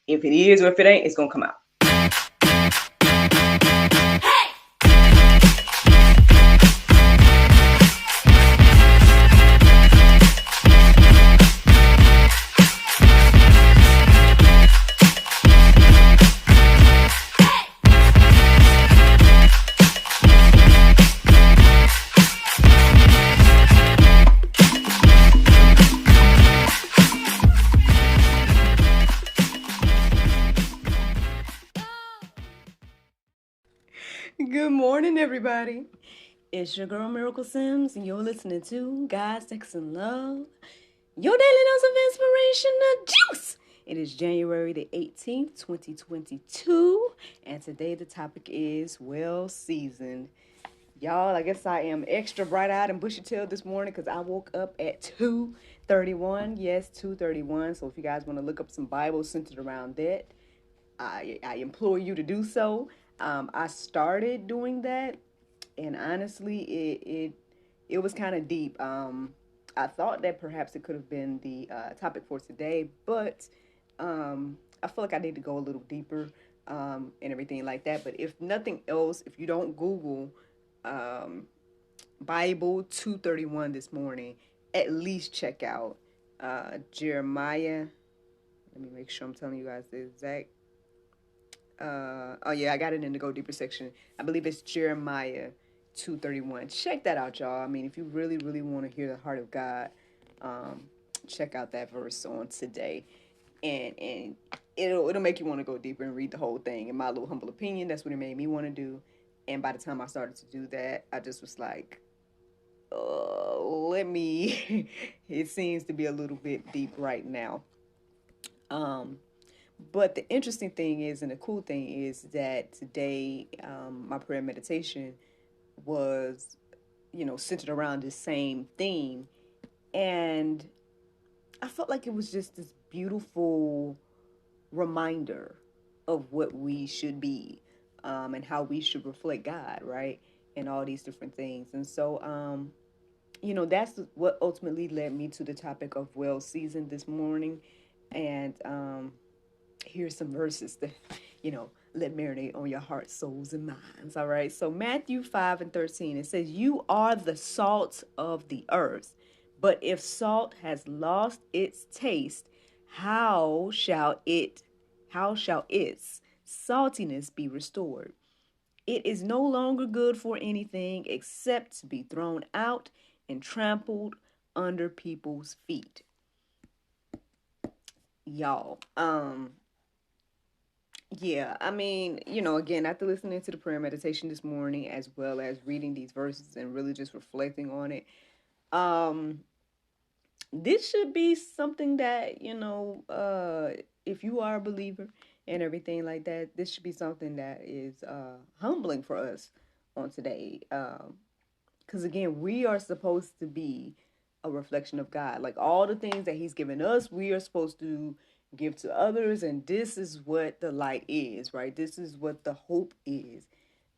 If it is or if it ain't, it's going to come out. Good morning, everybody. It's your girl, Miracle Sims, and you're listening to God, Sex, and Love, your daily dose of inspiration, the juice. It is January the 18th, 2022, and today the topic is well-seasoned. Y'all, I guess I am extra bright-eyed and bushy-tailed this morning because I woke up at 2:31. Yes, 2:31. So if you guys want to look up some Bible centered around that, I implore you to do so. I started doing that, and honestly, it was kind of deep. I thought that perhaps it could have been the topic for today, but I feel like I need to go a little deeper and everything like that. But if nothing else, if you don't Google Bible 2:31 this morning, at least check out Jeremiah. Let me make sure I'm telling you guys the exact. I got it in the Go Deeper section. I believe it's Jeremiah 2:31. Check that out, y'all. I mean, if you really, really want to hear the heart of God, check out that verse on today, and it'll make you want to go deeper and read the whole thing. In my little humble opinion, that's what it made me want to do. And by the time I started to do that, I just was like, let me. It seems to be a little bit deep right now. But the interesting thing is, and the cool thing is that today, my prayer meditation was, centered around the same theme. And I felt like it was just this beautiful reminder of what we should be, and how we should reflect God, right? And all these different things. And so, that's what ultimately led me to the topic of well-seasoned this morning. And, here's some verses that, let marinate on your hearts, souls, and minds. All right. So Matthew 5:13, it says, "You are the salt of the earth. But if salt has lost its taste, how shall its saltiness be restored? It is no longer good for anything except to be thrown out and trampled under people's feet." Y'all, yeah, I mean, again, after listening to the prayer meditation this morning, as well as reading these verses and really just reflecting on it, this should be something that, if you are a believer and everything like that, this should be something that is humbling for us on today. Because again, we are supposed to be a reflection of God. Like all the things that He's given us, we are supposed to give to others, and this is what the light is, right? This is what the hope is,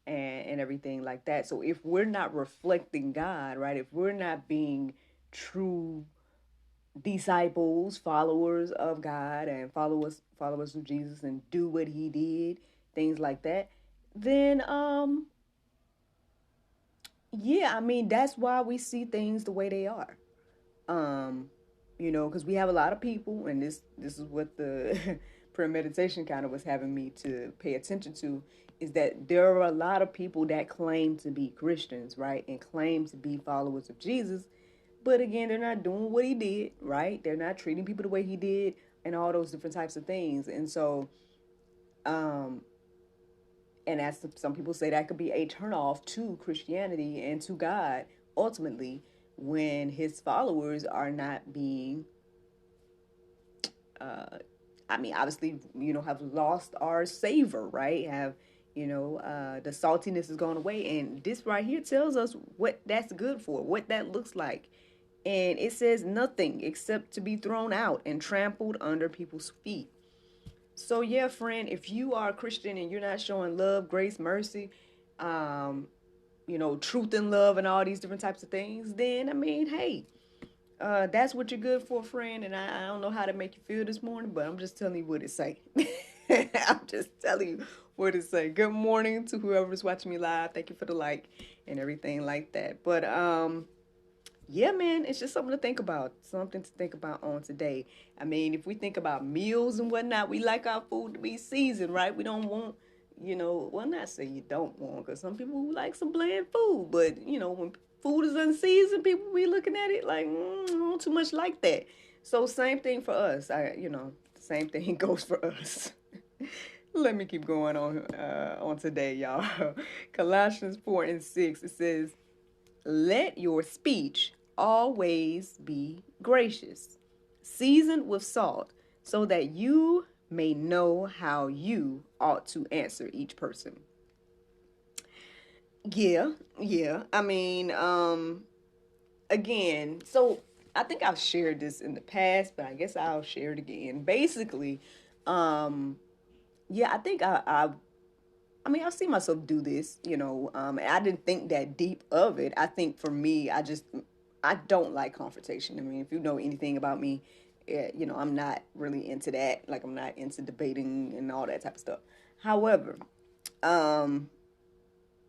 and everything like that. So if we're not reflecting God, right, if we're not being true disciples, followers of God, and followers of Jesus, and do what He did, things like that, then yeah, I mean, that's why we see things the way they are. Because we have a lot of people, and this is what the prayer meditation kind of was having me to pay attention to, is that there are a lot of people that claim to be Christians, right, and claim to be followers of Jesus, but again, they're not doing what He did, right? They're not treating people the way He did, and all those different types of things. And so, and as some people say, that could be a turnoff to Christianity and to God, ultimately, when His followers are not being, obviously, have lost our savor, right? Have, the saltiness has gone away. And this right here tells us what that's good for, what that looks like. And it says nothing except to be thrown out and trampled under people's feet. So yeah, friend, if you are a Christian and you're not showing love, grace, mercy, truth and love and all these different types of things, then, I mean, hey, That's what you're good for, friend. And I don't know how to make you feel this morning, but I'm just telling you what it say. I'm just telling you what it say. Good morning to whoever's watching me live. Thank you for the like and everything like that. But yeah, man, it's just something to think about. Something to think about on today. I mean, if we think about meals and whatnot, we like our food to be seasoned, right? We don't want, well, not say you don't want, because some people like some bland food, but when food is unseasoned, people be looking at it like, I don't too much like that. So same thing for us. Same thing goes for us. Let me keep going on today, y'all. Colossians 4:6, it says, let your speech always be gracious, seasoned with salt, so that you may know how you ought to answer each person. Yeah, yeah. I mean, again, so I think I've shared this in the past, but I guess I'll share it again. Basically, um, yeah, I think I mean, I see myself do this, I didn't think that deep of it. I think for me, I don't like confrontation. I mean, if you know anything about me, I'm not really into that. Like, I'm not into debating and all that type of stuff. However, um,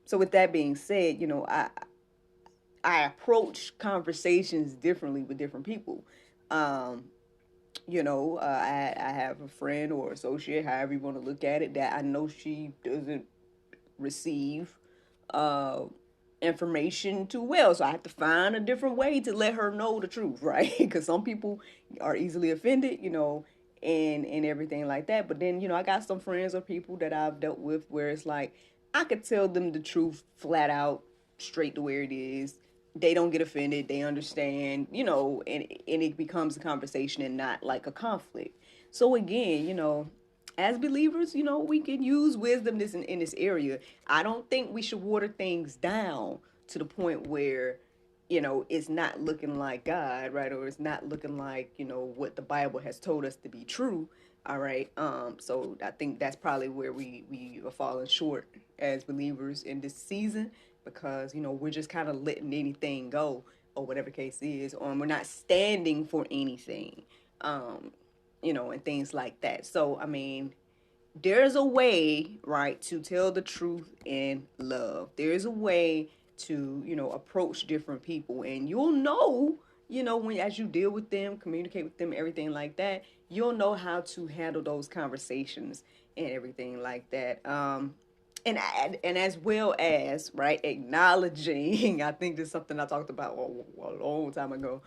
so with that being said, I approach conversations differently with different people. Um, I have a friend or associate, however you want to look at it, that I know she doesn't receive uh, information too well. So I have to find a different way to let her know the truth, right? Because some people are easily offended, and everything like that. But then, I got some friends or people that I've dealt with where it's like I could tell them the truth flat out, straight to where it is. They don't get offended. They understand, and it becomes a conversation and not like a conflict. So again, as believers, we can use wisdom in this area. I don't think we should water things down to the point where, it's not looking like God, right? Or it's not looking like, what the Bible has told us to be true. All right. So I think that's probably where we are falling short as believers in this season, because, we're just kind of letting anything go, or whatever the case is, or we're not standing for anything. And things like that. So, I mean, there's a way, right, to tell the truth in love. There's a way to, approach different people, and you'll know, when as you deal with them, communicate with them, everything like that, you'll know how to handle those conversations and everything like that. And as well as, right, acknowledging, I think this is something I talked about a long time ago,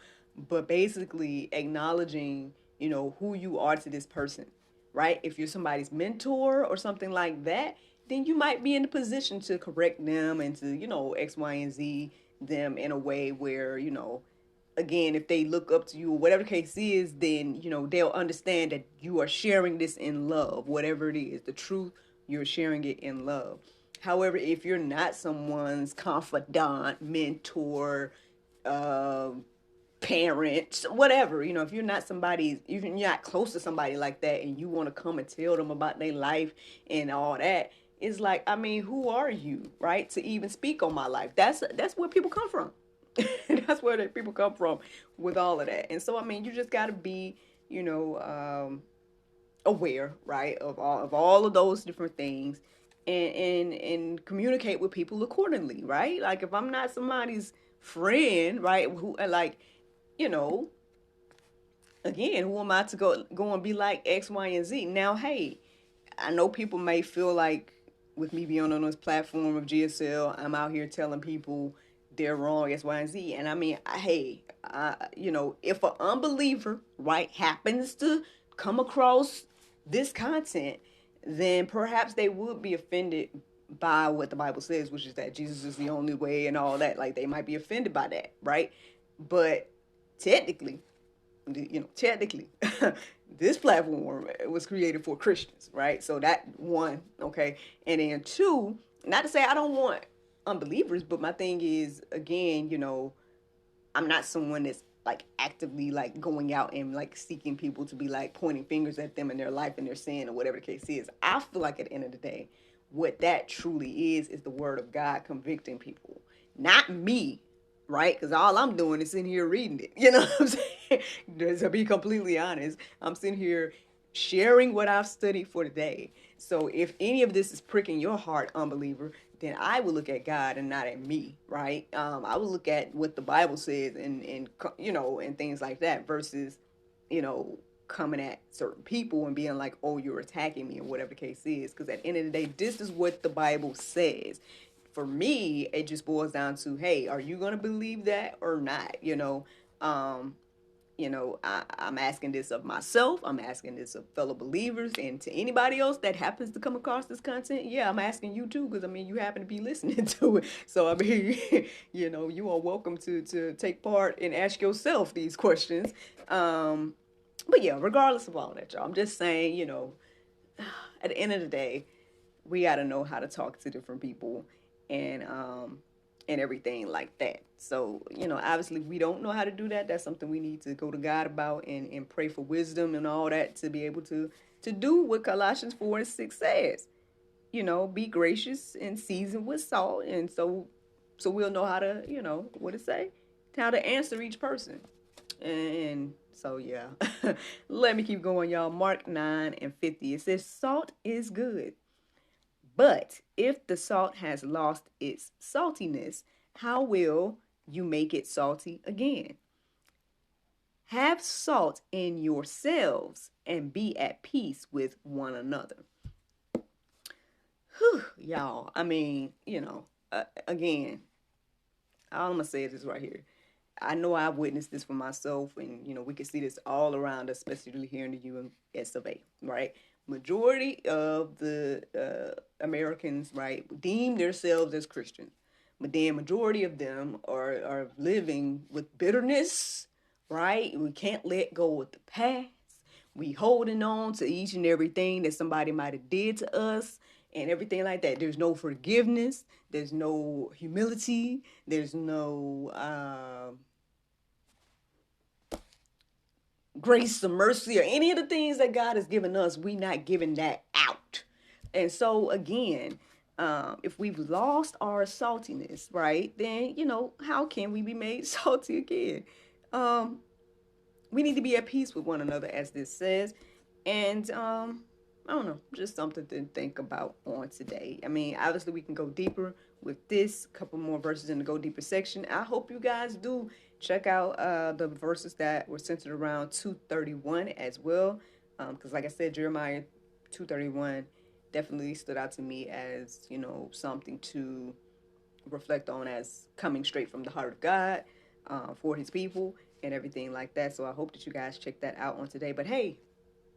but basically acknowledging, who you are to this person, right? If you're somebody's mentor or something like that, then you might be in a position to correct them and to, X, Y, and Z them in a way where, again, if they look up to you or whatever the case is, then, they'll understand that you are sharing this in love, whatever it is, the truth, you're sharing it in love. However, if you're not someone's confidant, mentor, uh, parent, whatever, if you're not somebody's, if you're not close to somebody like that and you want to come and tell them about their life and all that, it's like, I mean, who are you, right, to even speak on my life? That's where people come from. That's where people come from with all of that. And so, I mean, you just got to be, aware, right, of all of those different things, and communicate with people accordingly, right? Like, if I'm not somebody's friend, right, who like, you know, again, who am I to go and be like X, Y, and Z? Now, hey, I know people may feel like with me being on this platform of GSL, I'm out here telling people they're wrong, X, Y, and Z. And I mean, hey, if an unbeliever, right, happens to come across this content, then perhaps they would be offended by what the Bible says, which is that Jesus is the only way and all that. Like, they might be offended by that, right? But technically, technically, this platform was created for Christians, right? So that one, okay. And then two, not to say I don't want unbelievers, but my thing is, again, I'm not someone that's like actively like going out and like seeking people to be like pointing fingers at them in their life and their sin or whatever the case is. I feel like at the end of the day, what that truly is the word of God convicting people, not me, right? Because all I'm doing is sitting here reading it. You know what I'm saying? To be completely honest, I'm sitting here sharing what I've studied for today. So if any of this is pricking your heart, unbeliever, then I will look at God and not at me, right? I will look at what the Bible says and and things like that versus, coming at certain people and being like, oh, you're attacking me or whatever the case is. Because at the end of the day, this is what the Bible says. For me, it just boils down to, hey, are you going to believe that or not? I'm asking this of myself. I'm asking this of fellow believers, and to anybody else that happens to come across this content. Yeah, I'm asking you too, because you happen to be listening to it. So you are welcome to take part and ask yourself these questions. But yeah, regardless of all that, y'all, I'm just saying, at the end of the day, we got to know how to talk to different people and everything like that. So, obviously we don't know how to do that. That's something we need to go to God about and pray for wisdom and all that to be able to do what Colossians 4:6 says. Be gracious and seasoned with salt. And so we'll know how to, what it say? How to answer each person. And so, yeah, let me keep going, y'all. Mark 9:50. It says, salt is good. But if the salt has lost its saltiness, how will you make it salty again? Have salt in yourselves and be at peace with one another. Whew, y'all. Again, all I'm going to say is this right here. I know I've witnessed this for myself, and, we can see this all around us, especially here in the US of A, right? Majority of the Americans, right, deem themselves as Christians. But then majority of them are living with bitterness, right? We can't let go of the past. We holding on to each and everything that somebody might have did to us and everything like that. There's no forgiveness. There's no humility. There's no grace or mercy or any of the things that God has given us. We not giving that out. And so again, if we've lost our saltiness, right, then, how can we be made salty again? We need to be at peace with one another, as this says. And I don't know, just something to think about on today. Obviously we can go deeper with this, couple more verses in the go deeper section. I hope you guys do check out the verses that were centered around 2:31 as well. Because like I said, Jeremiah 2:31 definitely stood out to me as, something to reflect on as coming straight from the heart of God for his people and everything like that. So I hope that you guys check that out on today. But hey,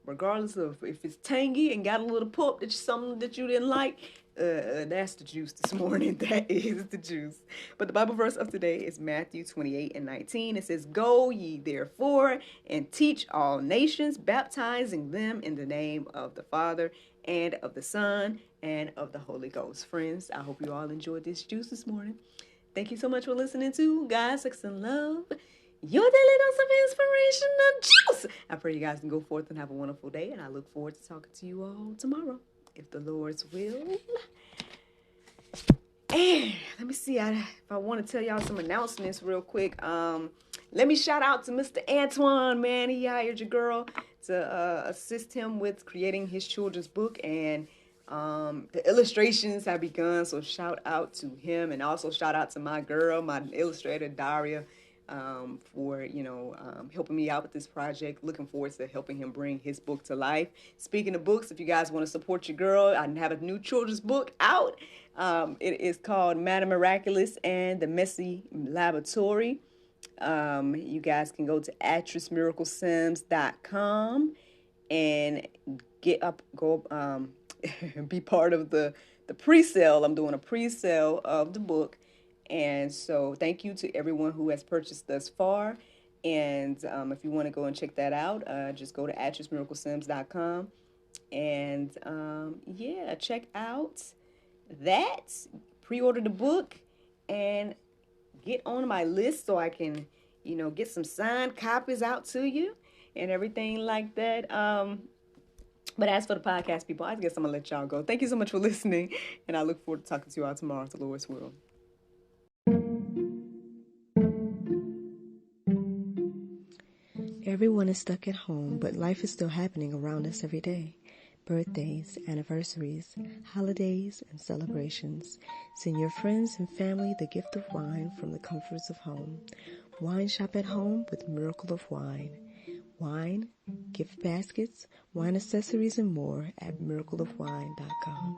regardless of if it's tangy and got a little pulp, that's something that you didn't like, that's the juice this morning. That is the juice. But the Bible verse of today is Matthew 28:19. It says, go ye therefore and teach all nations, baptizing them in the name of the Father and of the Son and of the Holy Ghost. Friends, I hope you all enjoyed this juice this morning. Thank you so much for listening to God, Sex, and Love, your daily dose of inspirational juice. I pray you guys can go forth and have a wonderful day, and I look forward to talking to you all tomorrow, if the Lord's will. And let me see if I want to tell y'all some announcements real quick. Let me shout out to Mr. Antoine, man. He hired your girl to assist him with creating his children's book, and the illustrations have begun, so shout out to him, and also shout out to my girl, my illustrator, Daria, for helping me out with this project. Looking forward to helping him bring his book to life. Speaking of books, if you guys want to support your girl, I have a new children's book out. It is called Miraculous and the Messy Laboratory. You guys can go to actressmiraclesims.com and be part of the pre-sale. I'm doing a pre-sale of the book. And so thank you to everyone who has purchased thus far. And if you want to go and check that out, just go to actressmiraclesims.com and check out that. Pre-order the book and get on my list so I can, get some signed copies out to you and everything like that. But as for the podcast, people, I guess I'm going to let y'all go. Thank you so much for listening, and I look forward to talking to you all tomorrow, if the Lord's will. Everyone is stuck at home, but life is still happening around us every day. Birthdays, anniversaries, holidays, and celebrations. Send your friends and family the gift of wine from the comforts of home. Wine shop at home with Miracle of Wine. Wine, gift baskets, wine accessories, and more at miracleofwine.com.